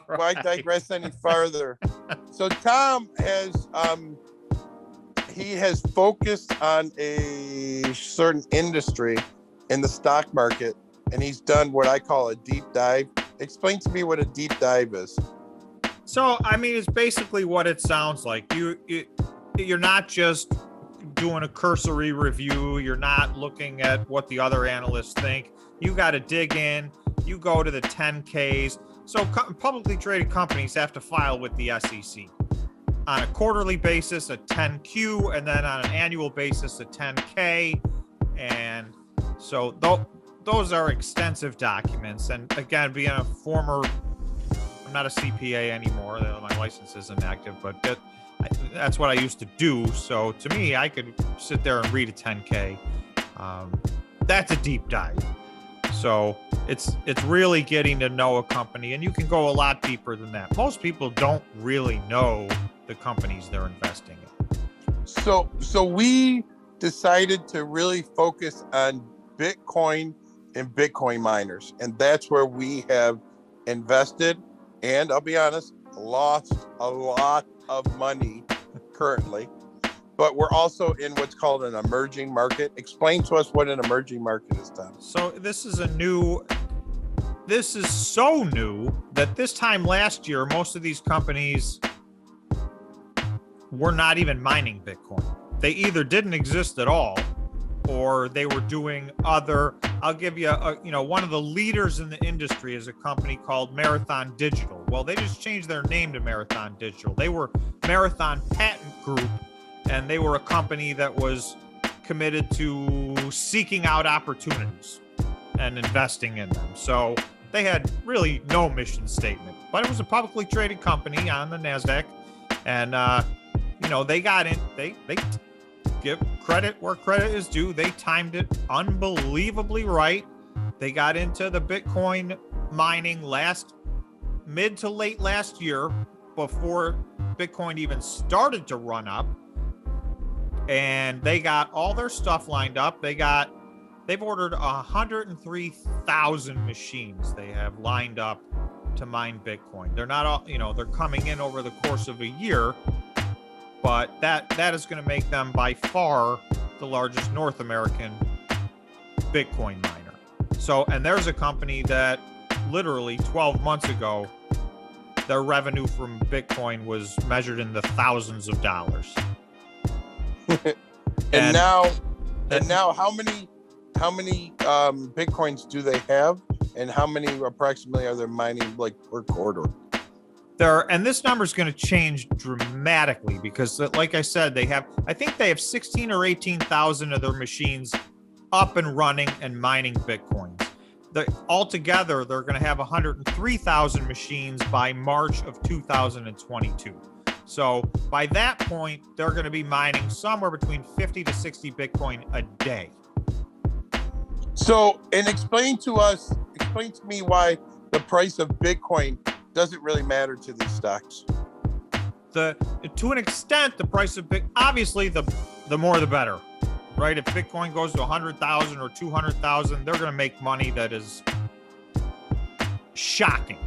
Why digress any farther? So Tom has he has focused on a certain industry in the stock market, and he's done what I call a deep dive. Explain to me what a deep dive is. So, I mean, it's basically what it sounds like. You're not just doing a cursory review. You're not looking at what the other analysts think. You got to dig in. You go to the 10Ks. So publicly traded companies have to file with the SEC on a quarterly basis, a 10Q, and then on an annual basis, a 10K. And so those are extensive documents. And again, being a former, I'm not a CPA anymore. My license isn't active, but that's what I used to do. So to me, I could sit there and read a 10K. That's a deep dive. So it's really getting to know a company, and you can go a lot deeper than that. Most people don't really know the companies they're investing in. So we decided to really focus on Bitcoin and Bitcoin miners, and that's where we have invested. And I'll be honest, lost a lot of money currently, but we're also in what's called an emerging market. Explain to us what an emerging market is, Tom. So this is so new that this time last year, most of these companies were not even mining Bitcoin. They either didn't exist at all, or they were doing other. I'll give you one of the leaders in the industry is a company called Marathon Digital. Well, they just changed their name to Marathon Digital. They were Marathon Patent Group, and they were a company that was committed to seeking out opportunities and investing in them. So they had really no mission statement, but it was a publicly traded company on the NASDAQ. And, they got in, they give credit where credit is due. They timed it unbelievably right. They got into the Bitcoin mining mid to late last year, before Bitcoin even started to run up. And they got all their stuff lined up. They've ordered 103,000 machines they have lined up to mine Bitcoin. They're not all, they're coming in over the course of a year, but that is going to make them by far the largest North American Bitcoin miner. So, and there's a company that literally 12 months ago, their revenue from Bitcoin was measured in the thousands of dollars. and now how many Bitcoins do they have, and how many approximately are they mining per quarter? And this number is going to change dramatically because, like I said, I think they have 16 or 18,000 of their machines up and running and mining Bitcoins. Altogether, they're going to have 103,000 machines by March of 2022. So by that point, they're going to be mining somewhere between 50 to 60 Bitcoin a day. So, and explain to me why the price of Bitcoin doesn't really matter to these stocks. To an extent, the price of Bitcoin, obviously the more the better, right? If Bitcoin goes to 100,000 or 200,000, they're going to make money that is shocking.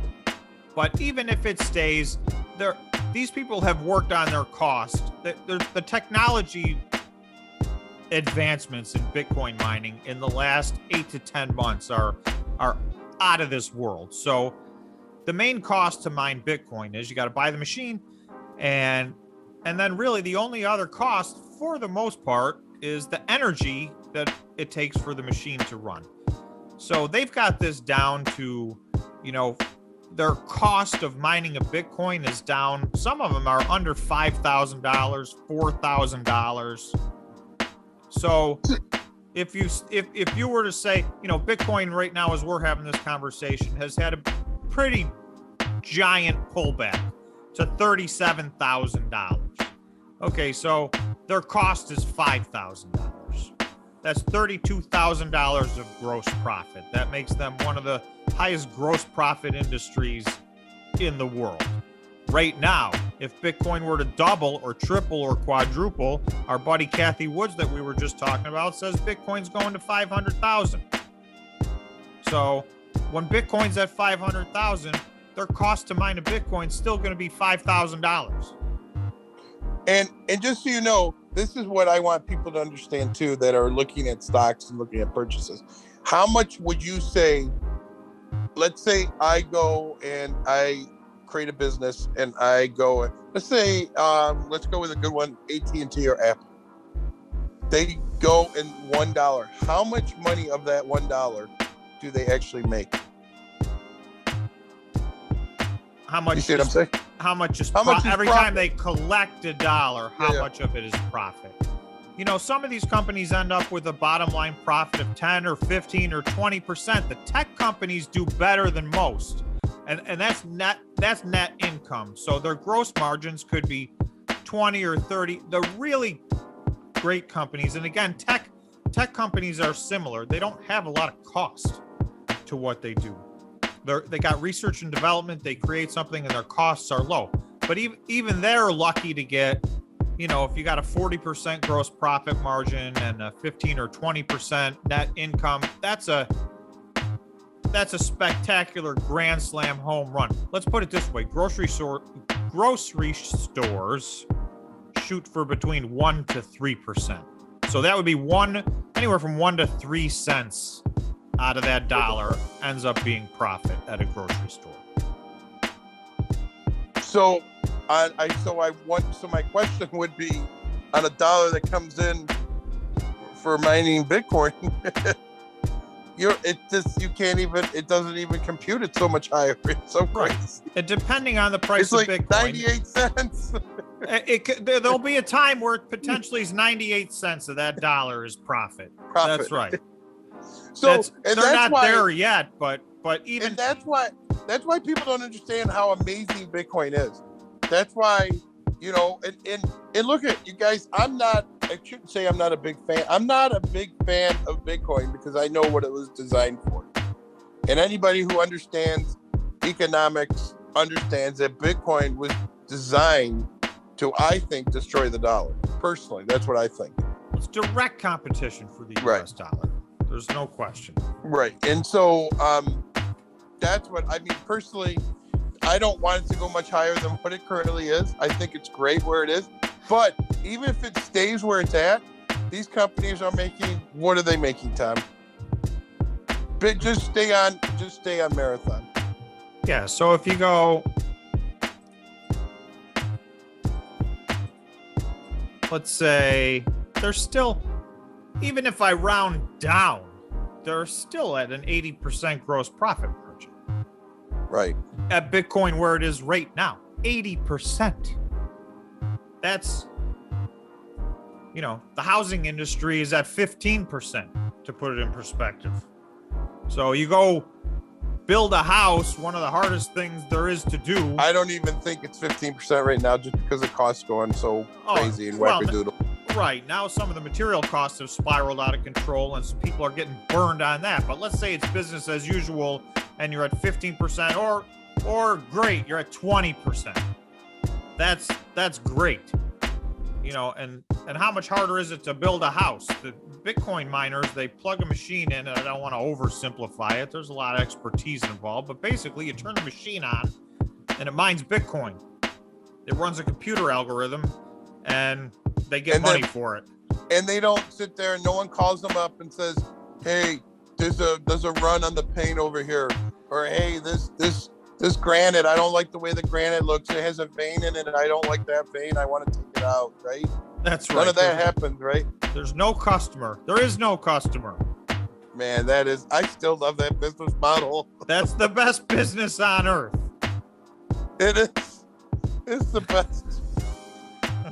But even if it stays there, these people have worked on their cost. The technology advancements in Bitcoin mining in the last 8 to 10 months are out of this world. So the main cost to mine Bitcoin is you got to buy the machine, and then really the only other cost for the most part is the energy that it takes for the machine to run. So they've got this down to, their cost of mining a Bitcoin is down. Some of them are under $5,000, $4,000. So if you were to say, Bitcoin right now, as we're having this conversation, has had a pretty giant pullback to $37,000. Okay, so their cost is $5,000. That's $32,000 of gross profit. That makes them one of the highest gross profit industries in the world. Right now, if Bitcoin were to double or triple or quadruple, our buddy Kathy Woods that we were just talking about says Bitcoin's going to 500,000. So when Bitcoin's at 500,000, their cost to mine a Bitcoin is still going to be $5,000. And just so you know, this is what I want people to understand too, that are looking at stocks and looking at purchases. How much would you say, let's say I go and I create a business and I go, let's say, let's go with a good one, AT&T or Apple. They go in $1. How much money of that $1 do they actually make? How much? You see what I'm saying? How much is profit? every time they collect a dollar? How much of it is profit? You know, some of these companies end up with a bottom line profit of 10 or 15 or 20%. The tech companies do better than most, and that's net income. So their gross margins could be 20 or 30. The really great companies, and again, tech companies are similar. They don't have a lot of cost to what they do. They got research and development. They create something and their costs are low. But even they're lucky to get, you know, if you got a 40% gross profit margin and a 15 or 20% net income, that's a spectacular grand slam home run. Let's put it this way. Grocery stores shoot for between 1 to 3%. So that would be anywhere from 1 to 3 cents out of that dollar ends up being profit at a grocery store. So my question would be, on a dollar that comes in for mining Bitcoin, it doesn't even compute. It's so much higher. It's so crazy. And depending on the price of Bitcoin, 98 cents. There'll be a time where it potentially is 98 cents of that dollar is profit. That's right. So they're not there yet, but even, and that's why people don't understand how amazing Bitcoin is. That's why, you know, and look at you guys. I shouldn't say I'm not a big fan. I'm not a big fan of Bitcoin because I know what it was designed for. And anybody who understands economics understands that Bitcoin was designed to, I think, destroy the dollar. Personally, that's what I think. It's direct competition for the US dollar. There's no question. Right. And so that's what I mean. Personally, I don't want it to go much higher than what it currently is. I think it's great where it is. But even if it stays where it's at, these companies are making, what are they making, Tom? But just stay on Marathon. Yeah. So if you go, let's say they're still, even if I round down, they're still at an 80% gross profit margin. Right. At Bitcoin where it is right now, 80%. That's, you know, the housing industry is at 15%, to put it in perspective. So you go build a house, one of the hardest things there is to do. I don't even think it's 15% right now just because the costs going so crazy and wackadoodle. Right. Now some of the material costs have spiraled out of control and some people are getting burned on that. But let's say it's business as usual and you're at 15% or great, you're at 20%. That's great. You know, and how much harder is it to build a house? The Bitcoin miners, they plug a machine in, and I don't want to oversimplify it. There's a lot of expertise involved, but basically you turn the machine on and it mines Bitcoin. It runs a computer algorithm and they get money for it. And they don't sit there and no one calls them up and says, hey, there's a run on the paint over here. Or hey, this granite, I don't like the way the granite looks. It has a vein in it and I don't like that vein. I want to take it out, right? That's right. None of that happens, right? There's no customer. There is no customer. Man, I still love that business model. That's the best business on earth. It is. It's the best.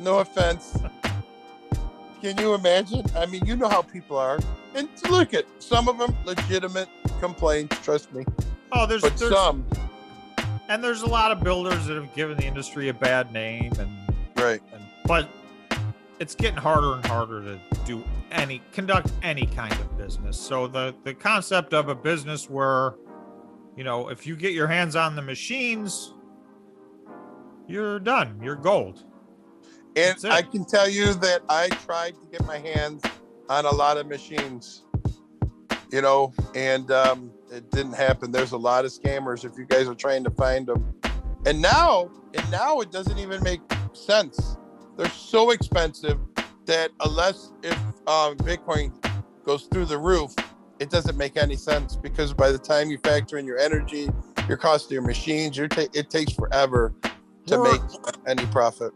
No offense. Can you imagine? I mean, you know how people are. And look at some of them legitimate complaints, trust me. Oh, there's some. And there's a lot of builders that have given the industry a bad name but it's getting harder and harder to conduct any kind of business. So the concept of a business where, you know, if you get your hands on the machines, you're done. You're gold. And I can tell you that I tried to get my hands on a lot of machines, you know, and it didn't happen. There's a lot of scammers if you guys are trying to find them. And now it doesn't even make sense. They're so expensive that unless if Bitcoin goes through the roof, it doesn't make any sense, because by the time you factor in your energy, your cost of your machines, it takes forever to make any profit.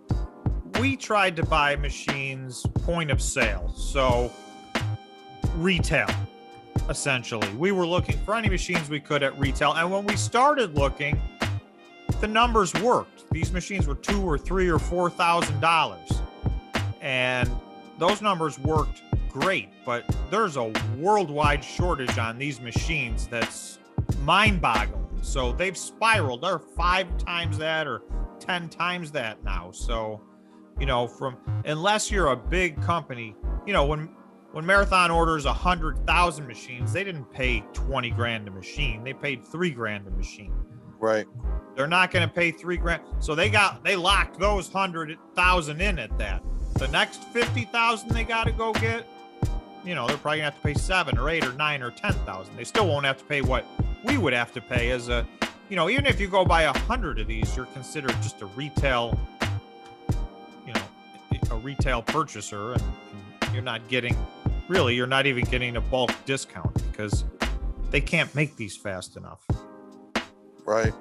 We tried to buy machines point of sale, so retail, essentially. We were looking for any machines we could at retail, and when we started looking, the numbers worked. These machines were $2,000 or $3,000 or $4,000, and those numbers worked great, but there's a worldwide shortage on these machines that's mind-boggling. So they've spiraled. They're 5 times that or 10 times that now. So, unless you're a big company, when Marathon orders 100,000 machines, they didn't pay 20 grand a machine. They paid 3 grand a machine. Right. They're not going to pay 3 grand. So they locked those 100,000 in at that. The next 50,000 they got to go get, they're probably gonna have to pay 7 or 8 or 9 or 10,000. They still won't have to pay what we would have to pay as a, even if you go buy 100 of these, you're considered just a retail, a retail purchaser, and you're not even getting a bulk discount because they can't make these fast enough. Right.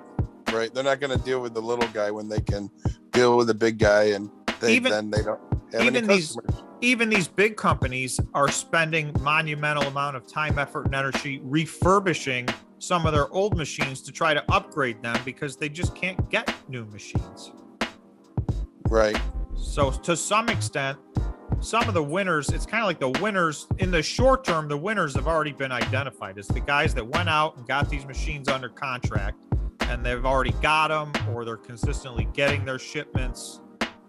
They're not going to deal with the little guy when they can deal with the big guy, and then they don't have any customers. Even these big companies are spending monumental amount of time, effort, and energy refurbishing some of their old machines to try to upgrade them because they just can't get new machines. Right. So to some extent, some of the winners, it's kind of like the winners in the short term, the winners have already been identified as the guys that went out and got these machines under contract, and they've already got them, or they're consistently getting their shipments.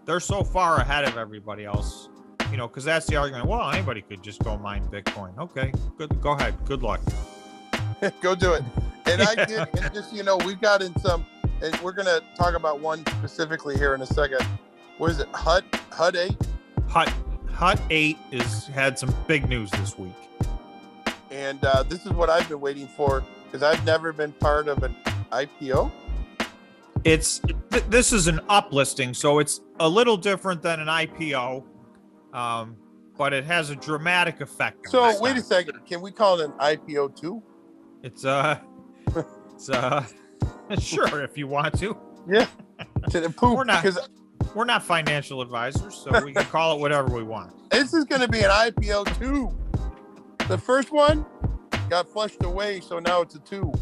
They're so far ahead of everybody else, because that's the argument. Well, anybody could just go mine Bitcoin. Okay, good. Go ahead. Good luck. Go do it. And I did, and just, we've got in some, and we're going to talk about one specifically here in a second. What is it? HUD 8? HUD 8 had some big news this week. And this is what I've been waiting for, because I've never been part of an IPO. This is an uplisting, so it's a little different than an IPO, but it has a dramatic effect. So wait a second, can we call it an IPO too? It's sure, if you want to. Yeah. To the poop. We're not financial advisors, so we can call it whatever we want. This is going to be an IPO 2. The first one got flushed away, so now it's a 2.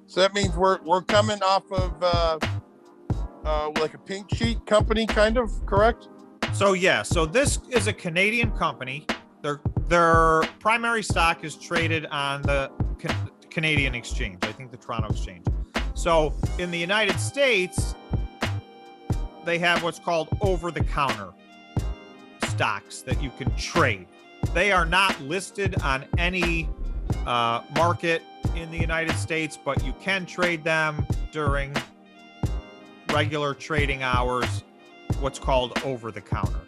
So that means we're coming off of like a pink sheet company, kind of, correct? So yeah, so this is a Canadian company. Their primary stock is traded on the Canadian exchange, I think the Toronto exchange. So in the United States, they have what's called over-the-counter stocks that you can trade. They are not listed on any market in the United States, but you can trade them during regular trading hours, what's called over-the-counter.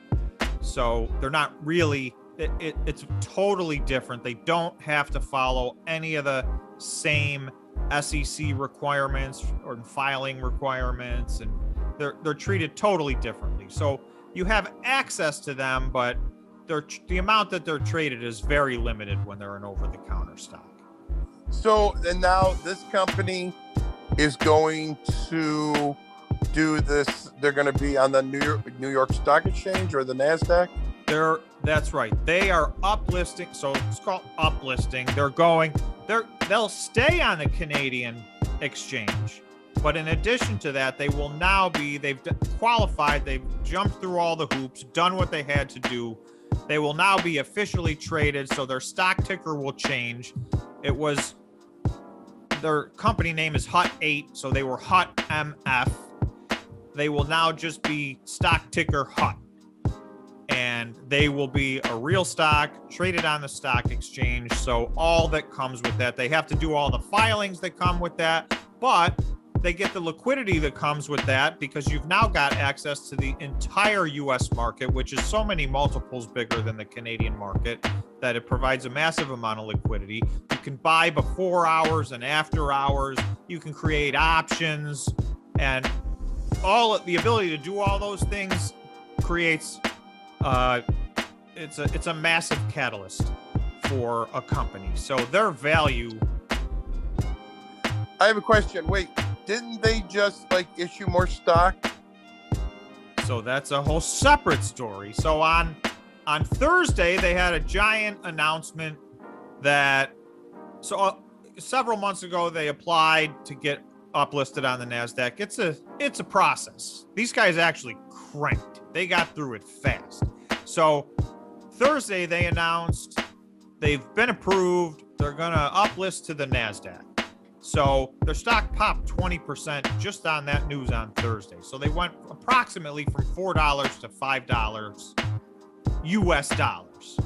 So they're not really, it's totally different. They don't have to follow any of the same SEC requirements or filing requirements, and they're treated totally differently. So you have access to them, but the amount that they're traded is very limited when they're an over-the-counter stock. So, and now this company is going to do this. They're going to be on the New York Stock Exchange or the NASDAQ? That's right. They are uplisting. So it's called uplisting. They'll stay on the Canadian exchange. But in addition to that, they've qualified, they've jumped through all the hoops, done what they had to do. They will now be officially traded, so their stock ticker will change. Their company name is HUT 8, so they were HUT MF. They will now just be stock ticker HUT. And they will be a real stock traded on the stock exchange. So all that comes with that, they have to do all the filings that come with that. But they get the liquidity that comes with that because you've now got access to the entire U.S. market, which is so many multiples bigger than the Canadian market that it provides a massive amount of liquidity. You can buy before hours and after hours. You can create options, and the ability to do all those things creates it's a massive catalyst for a company. So their value. I have a question. Wait, didn't they just issue more stock? So that's a whole separate story. So on Thursday, they had a giant announcement that several months ago they applied to get uplisted on the NASDAQ. It's a process. These guys actually cranked. They got through it fast. So Thursday they announced they've been approved. They're gonna uplist to the NASDAQ. So their stock popped 20% just on that news on Thursday. So they went approximately from $4 to $5 US dollars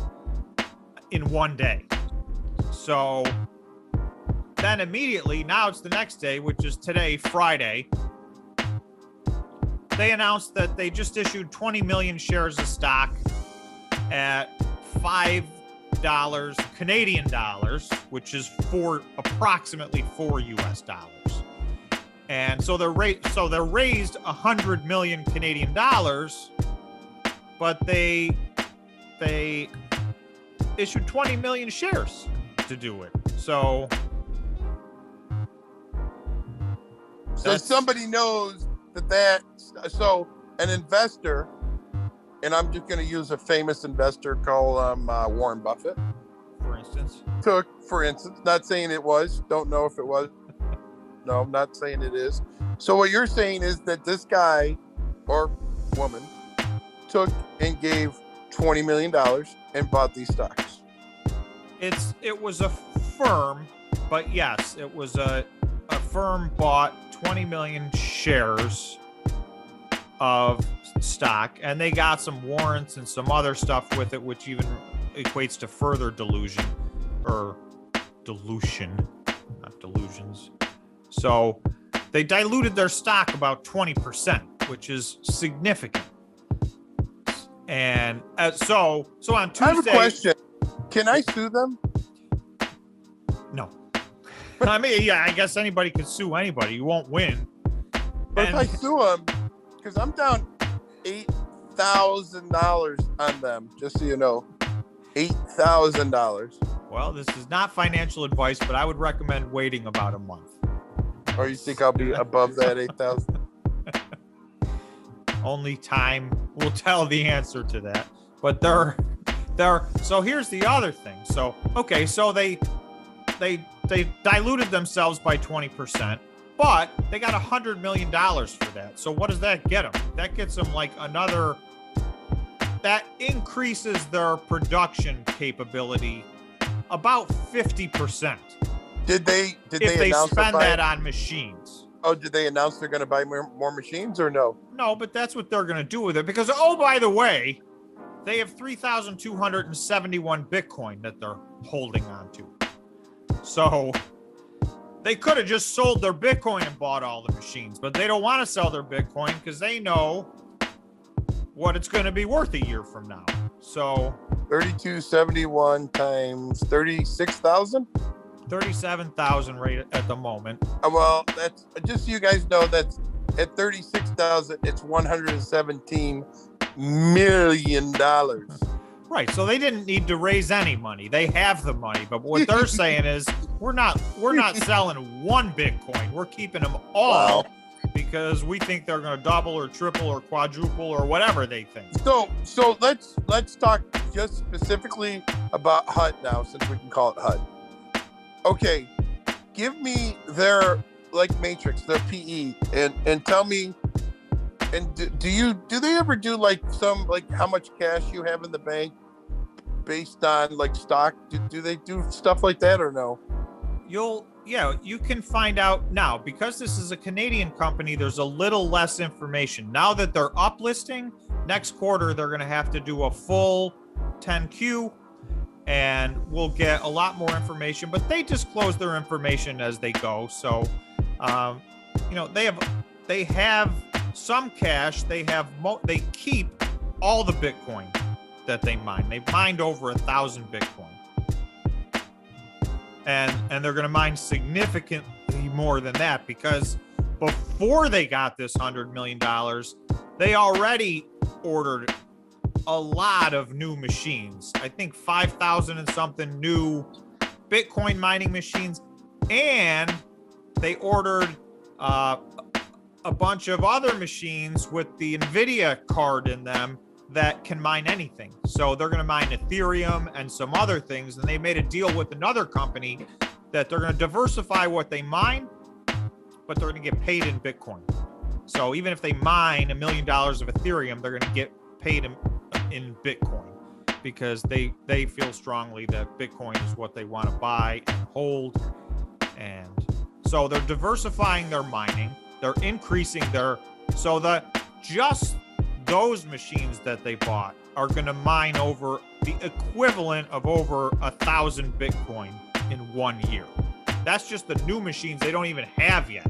in one day. So then immediately, now it's the next day, which is today, Friday, they announced that they just issued 20 million shares of stock at $5 Canadian dollars, which is approximately $4 US dollars. And so they're raised 100 million Canadian dollars, but they issued 20 million shares to do it. So somebody knows so an investor, and I'm just going to use a famous investor called Warren Buffett. For instance, not saying it was, don't know if it was. No, I'm not saying it is. So what you're saying is that this guy or woman took and gave $20 million and bought these stocks. It was a firm, but yes, it was a firm bought 20 million shares of stock, and they got some warrants and some other stuff with it, which even equates to further dilution, not delusions. So they diluted their stock about 20%, which is significant. And so on Tuesday, I have a question. Can I sue them? No. I mean, yeah, I guess anybody could sue anybody. You won't win. But if I sue them, because I'm down $8,000 on them, just so you know. $8,000. Well, this is not financial advice, but I would recommend waiting about a month. Or you think I'll be above that 8,000? Only time will tell the answer to that. But so here's the other thing. So, okay, so they diluted themselves by 20%, but they got $100 million for that. So what does that get them? That gets them that increases their production capability about 50%. Did they spend that on machines? Oh, did they announce they're going to buy more machines or no? No, but that's what they're going to do with it. Because, oh, by the way, they have 3,271 Bitcoin that they're holding on to. So they could have just sold their Bitcoin and bought all the machines, but they don't want to sell their Bitcoin because they know what it's going to be worth a year from now. So 3,271 times 36,000? 37,000 right at the moment. Well, that's just so you guys know, that's at 36,000, it's $117 million. Right. So they didn't need to raise any money. They have the money. But what they're saying is we're not selling one Bitcoin. We're keeping them all. Wow. Because we think they're going to double or triple or quadruple or whatever they think. So let's talk just specifically about HUD now, since we can call it HUD. Okay, give me their matrix, their PE, and tell me. And do they ever do some how much cash you have in the bank based on stock? Do they do stuff like that or no? You can find out now because this is a Canadian company. There's a little less information now that they're uplisting. Next quarter, they're going to have to do a full 10Q, and we'll get a lot more information. But they disclose their information as they go. So they have some cash. They keep all the Bitcoin that they mine. They've mined over 1,000 Bitcoin. And they're going to mine significantly more than that, because before they got this $100 million, they already ordered a lot of new machines. I think 5,000 and something new Bitcoin mining machines. And they ordered a bunch of other machines with the NVIDIA card in them that can mine anything. So they're going to mine Ethereum and some other things. And they made a deal with another company that they're going to diversify what they mine, but they're going to get paid in Bitcoin. So even if they mine $1 million of Ethereum, they're going to get paid in Bitcoin, because they feel strongly that Bitcoin is what they want to buy and hold. And so they're diversifying their mining. They're increasing just those machines that they bought are going to mine over the equivalent of over 1,000 Bitcoin in 1 year. That's just the new machines they don't even have yet.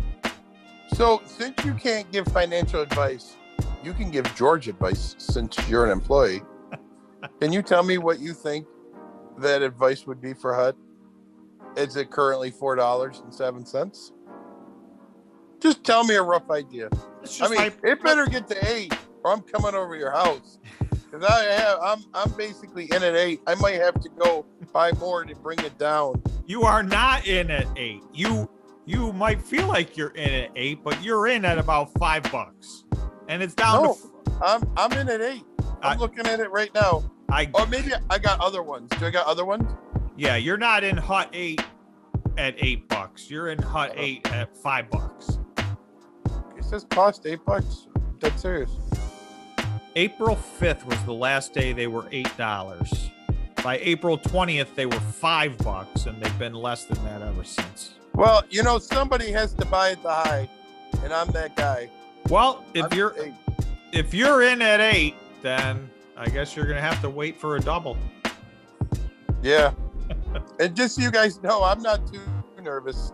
So since you can't give financial advice, you can give George advice since you're an employee. Can you tell me what you think that advice would be for HUD? Is it currently $4.07? Just tell me a rough idea. It better get to 8, or I'm coming over your house. Because I'm basically in at 8. I might have to go buy more to bring it down. You are not in at 8. You might feel like you're in at 8, but you're in at about $5, and it's down. No, I'm in at 8. I'm looking at it right now. Or maybe I got other ones. Do I got other ones? Yeah, you're not in HUT 8 at $8. You're in HUT 8 at $5. It says cost $8. That's serious. April 5th was the last day they were $8. By April 20th, they were $5, and they've been less than that ever since. Well, somebody has to buy at the high, and I'm that guy. Well, if you're in at 8, then I guess you're gonna have to wait for a double. Yeah. And just so you guys know, I'm not too nervous.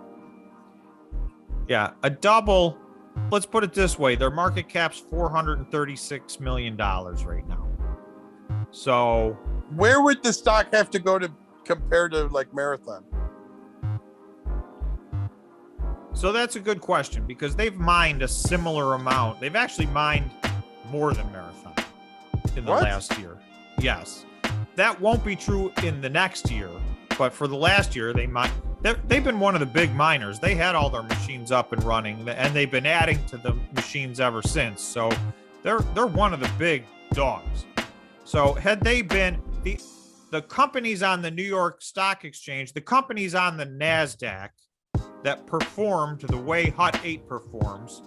Yeah, a double. Let's put it this way: their market cap's $436 million right now. So, where would the stock have to go to compare to like Marathon? So that's a good question, because they've mined a similar amount. They've actually mined more than Marathon in the last year. Yes. That won't be true in the next year, but for the last year, they've been one of the big miners. They had all their machines up and running, and they've been adding to the machines ever since. So they're one of the big dogs. So had they been the companies on the New York Stock Exchange, the companies on the NASDAQ that performed the way HUT 8 performs,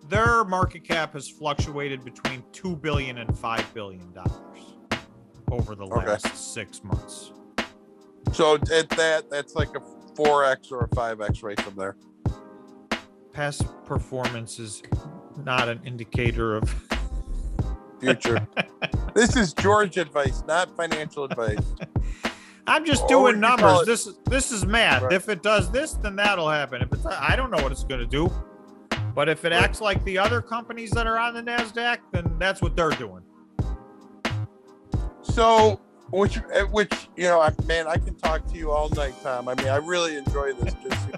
their market cap has fluctuated between $2 billion and $5 billion over the last 6 months. So at that's like a 4x or a 5x right from there. Past performance is not an indicator of future. This is George advice, not financial advice. I'm just doing numbers. This is math. Right. If it does this, then that'll happen. If it's, I don't know what it's going to do. But if it acts like the other companies that are on the NASDAQ, then that's what they're doing. So, which man, I can talk to you all night, Tom. I mean, I really enjoy this, just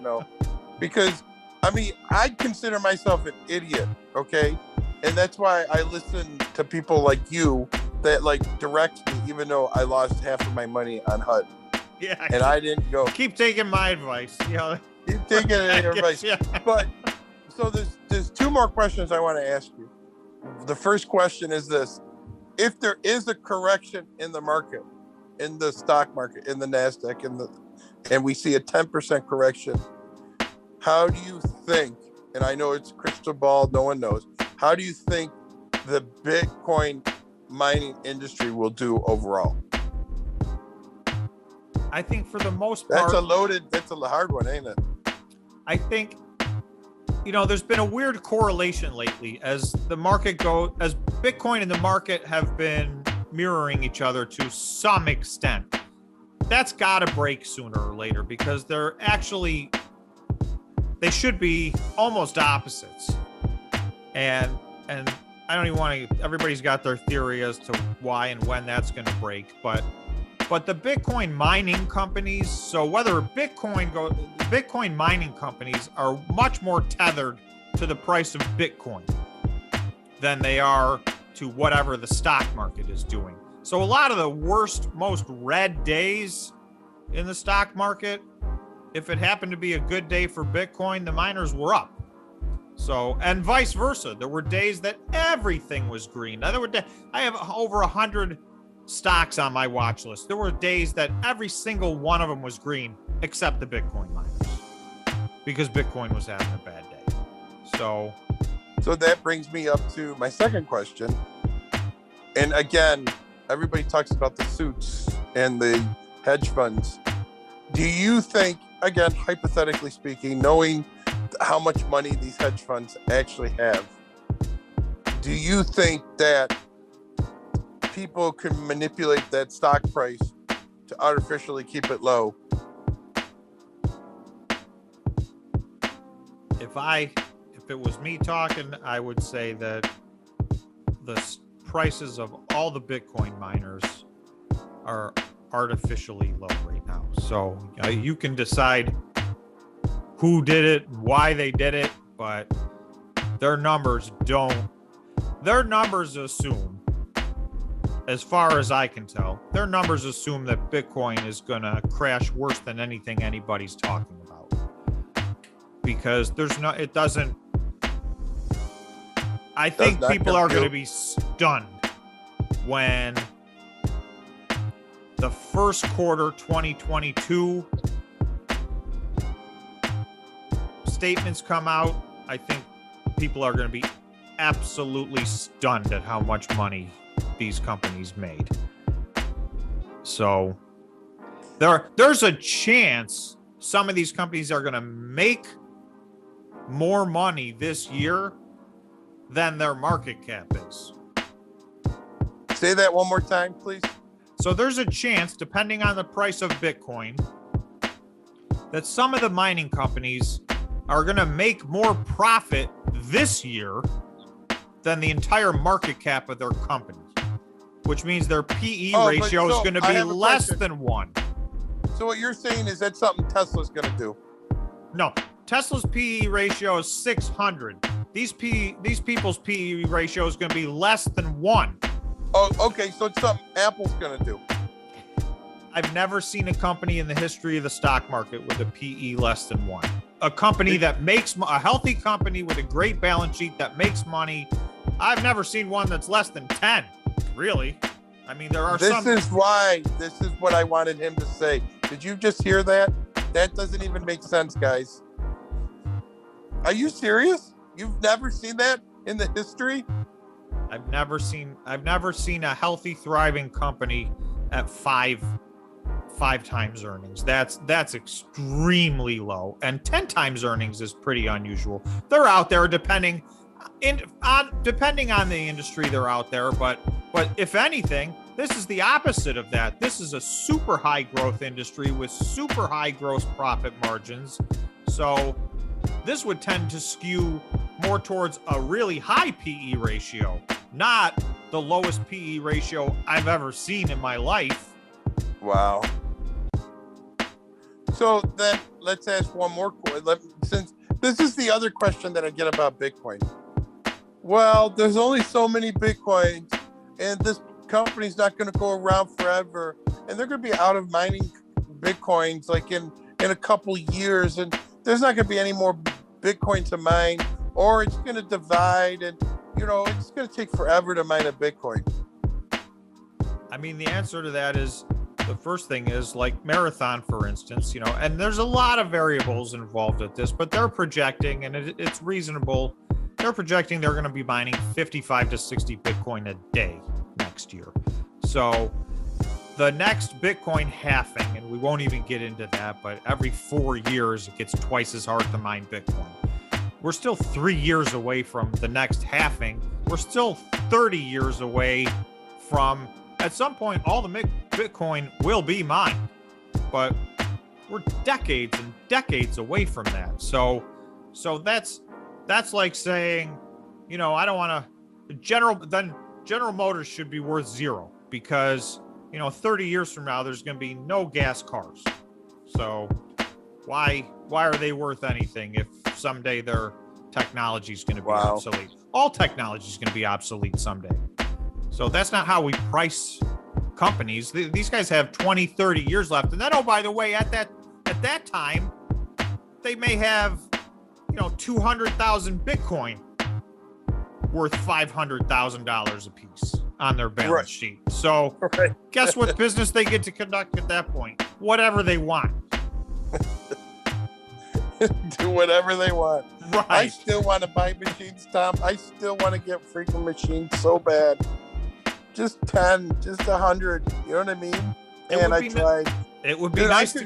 because I consider myself an idiot, okay? And that's why I listen to people like you that direct me, even though I lost half of my money on HUD. Yeah. And I didn't go. Keep taking my advice. Keep taking your advice. Yeah. But so there's 2 more questions I want to ask you. The first question is this: if there is a correction in the market, in the stock market, in the NASDAQ, and we see a 10% correction, how do you think, and I know it's crystal ball, no one knows, how do you think the Bitcoin mining industry will do overall? I think for the most part, that's a hard one, ain't it? I think, there's been a weird correlation lately as Bitcoin and the market have been mirroring each other to some extent. That's got to break sooner or later, because they they should be almost opposites. And I don't even want to, everybody's got their theory as to why and when that's going to break, but the Bitcoin mining companies, so whether Bitcoin mining companies are much more tethered to the price of Bitcoin than they are to whatever the stock market is doing. So a lot of the worst, most red days in the stock market, if it happened to be a good day for Bitcoin, the miners were up. So, and vice versa. There were days that everything was green. I have over 100 stocks on my watch list. There were days that every single one of them was green, except the Bitcoin miners, because Bitcoin was having a bad day. So that brings me up to my second question. And again, everybody talks about the suits and the hedge funds. Do you think, again, hypothetically speaking, knowing how much money these hedge funds actually have, do you think that people can manipulate that stock price to artificially keep it low? If it was me talking, I would say that the prices of all the Bitcoin miners are artificially low right now. So you can decide who did it, why they did it, but their numbers assume, as far as I can tell, their numbers assume that Bitcoin is going to crash worse than anything anybody's talking about. Because I think people are going to be stunned when the first quarter 2022 statements come out. I think people are going to be absolutely stunned at how much money these companies made. So there's a chance some of these companies are going to make more money this year than their market cap is. Say that one more time, please. So there's a chance, depending on the price of Bitcoin, that some of the mining companies are going to make more profit this year than the entire market cap of their company, which means their PE ratio is going to be less than 1. So what you're saying is that's something Tesla's going to do? No, Tesla's PE ratio is 600. These people's PE ratio is going to be less than 1. Oh, okay. So it's something Apple's going to do. I've never seen a company in the history of the stock market with a PE less than 1. A company that makes a healthy company with a great balance sheet that makes money. I've never seen one that's less than 10. Really? I mean, there are some. This is what I wanted him to say. Did you just hear that? That doesn't even make sense, guys. Are you serious? You've never seen that in the history? I've never seen a healthy, thriving company at five times earnings. That's extremely low. And 10 times earnings is pretty unusual. They're out there depending on the industry, they're out there, but if anything, this is the opposite of that. This is a super high growth industry with super high gross profit margins. So this would tend to skew more towards a really high PE ratio, not the lowest PE ratio I've ever seen in my life. Wow. So then let's ask one more question. Since this is the other question that I get about Bitcoin. Well, there's only so many Bitcoins, and this company's not going to go around forever, and they're going to be out of mining Bitcoins like in a couple years, and there's not going to be any more Bitcoin to mine, or it's going to divide, and it's going to take forever to mine a Bitcoin. I mean, the answer to that is, the first thing is like Marathon, for instance, and there's a lot of variables involved with this, but they're projecting, and it's reasonable. They're projecting they're going to be mining 55 to 60 Bitcoin a day next year. So the next Bitcoin halving, and we won't even get into that, but every 4 years, it gets twice as hard to mine Bitcoin. We're still 3 years away from the next halving. We're still 30 years away from, at some point, all the Bitcoin will be mined, but we're decades and decades away from that. So So that's like saying, you know, I don't want to General Motors should be worth zero because, you know, 30 years from now, there's going to be no gas cars. So why are they worth anything if someday their technology is going to be obsolete? All technology is going to be obsolete someday. So that's not how we price companies. These guys have 20, 30 years left. And then, oh, by the way, at that time, they may have, you know, 200,000 Bitcoin worth $500,000 a piece on their balance sheet. So guess what business they get to conduct at that point? Whatever they want. Do whatever they want. Right. I still want to buy machines, Tom. I still want to get freaking machines so bad. Just 10, just 100. You know what I mean? And I tried. It would be nice.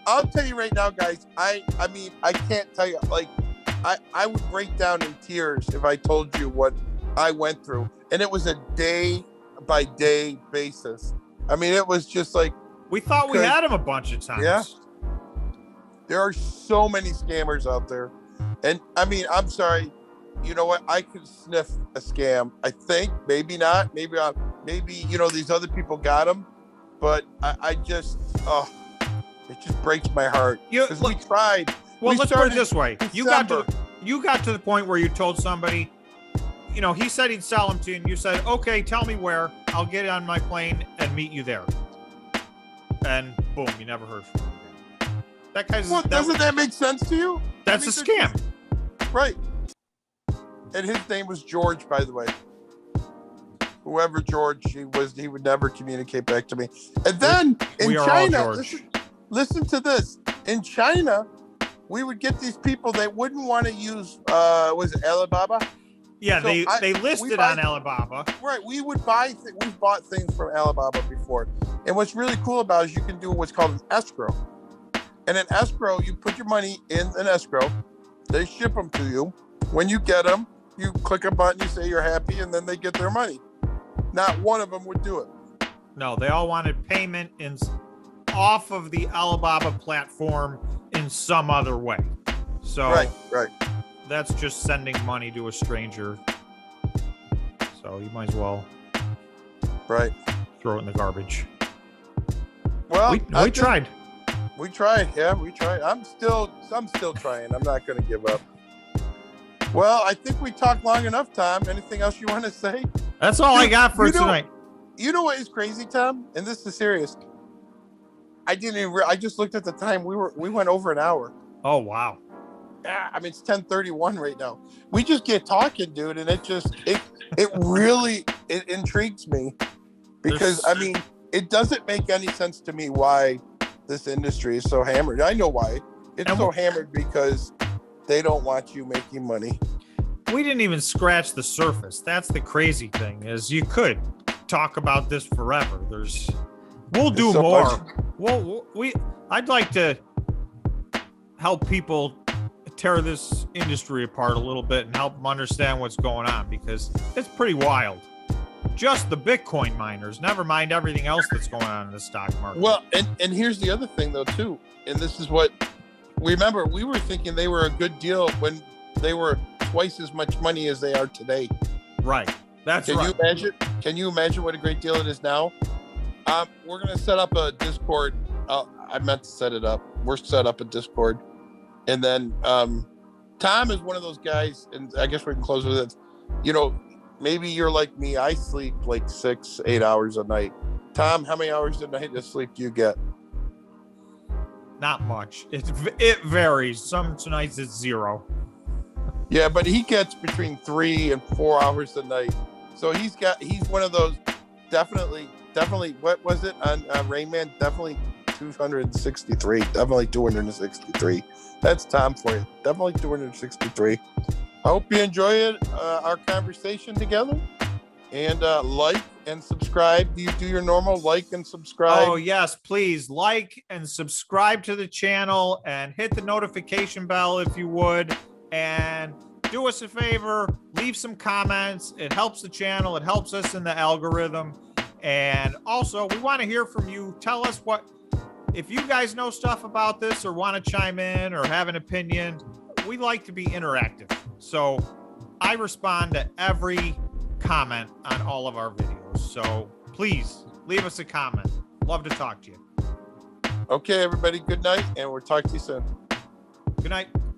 I'll tell you right now, guys. I mean, I can't tell you. Like, I would break down in tears if I told you what I went through, and it was a day by day basis. I mean, it was just like we thought we had them a bunch of times. Yeah. There are so many scammers out there, and I mean, I'm sorry. You know what? I could sniff a scam. I think maybe not. Maybe you know these other people got them, but I just it just breaks my heart because we tried. Well, let's put it this way: you got to the point where you told somebody, you know, he said he'd sell them to you, and you said, "Okay, tell me where. I'll get on my plane and meet you there." And boom, you never heard from him again. That guy's. Well, doesn't that make sense to you? That's a scam, right? And his name was George, by the way. Whoever George he would never communicate back to me. And then in China, listen to this. In China, we would get these people that wouldn't want to use was it Alibaba? Yeah, so they listed on Alibaba. Right. We would buy we've bought things from Alibaba before. And what's really cool about it is you can do what's called an escrow. And in escrow, you put your money in an escrow. They ship them to you. When you get them, you click a button, you say you're happy, and then they get their money. Not one of them would do it. No, they all wanted payment off of the Alibaba platform in some other way. So right. That's just sending money to a stranger. So you might as well throw it in the garbage. Well, we tried. We tried. Yeah, we tried. I'm still trying. I'm not going to give up. Well, I think we talked long enough, Tom. Anything else you want to say? That's all I got for tonight. You know what is crazy, Tom? And this is serious. I didn't even. I just looked at the time. We went over an hour. Oh wow. Yeah, I mean it's 10:31 right now. We just get talking, dude, and it really intrigues me because I mean it doesn't make any sense to me why this industry is so hammered. I know why. It's so hammered because they don't want you making money. We didn't even scratch the surface. That's the crazy thing is you could talk about this forever. We'll do so more. I'd like to help people tear this industry apart a little bit and help them understand what's going on because it's pretty wild. Just the Bitcoin miners, never mind everything else that's going on in the stock market. Well, and here's the other thing though too, and this is what remember we were thinking they were a good deal when they were twice as much money as they are today. Right. Can you imagine what a great deal it is now? We're going to set up a Discord. I meant to set it up. We're set up a Discord. And then Tom is one of those guys, and I guess we can close with it. You know, maybe you're like me. I sleep like 6-8 hours a night. Tom, how many hours a night of sleep do you get? Not much. It varies. Some nights it's 0. Yeah, but he gets between 3 and 4 hours a night. So he's one of those definitely. What was it on Rain Man? Definitely 263. Definitely 263. That's Tom for you. Definitely 263. I hope you enjoy our conversation together. And like and subscribe. Do you do your normal like and subscribe? Oh, yes, please. Like and subscribe to the channel and hit the notification bell if you would. And do us a favor, leave some comments. It helps the channel. It helps us in the algorithm. And also, we want to hear from you. Tell us if you guys know stuff about this or want to chime in or have an opinion, we like to be interactive. So I respond to every comment on all of our videos. So please leave us a comment. Love to talk to you. Okay, everybody, good night, and we'll talk to you soon. Good night.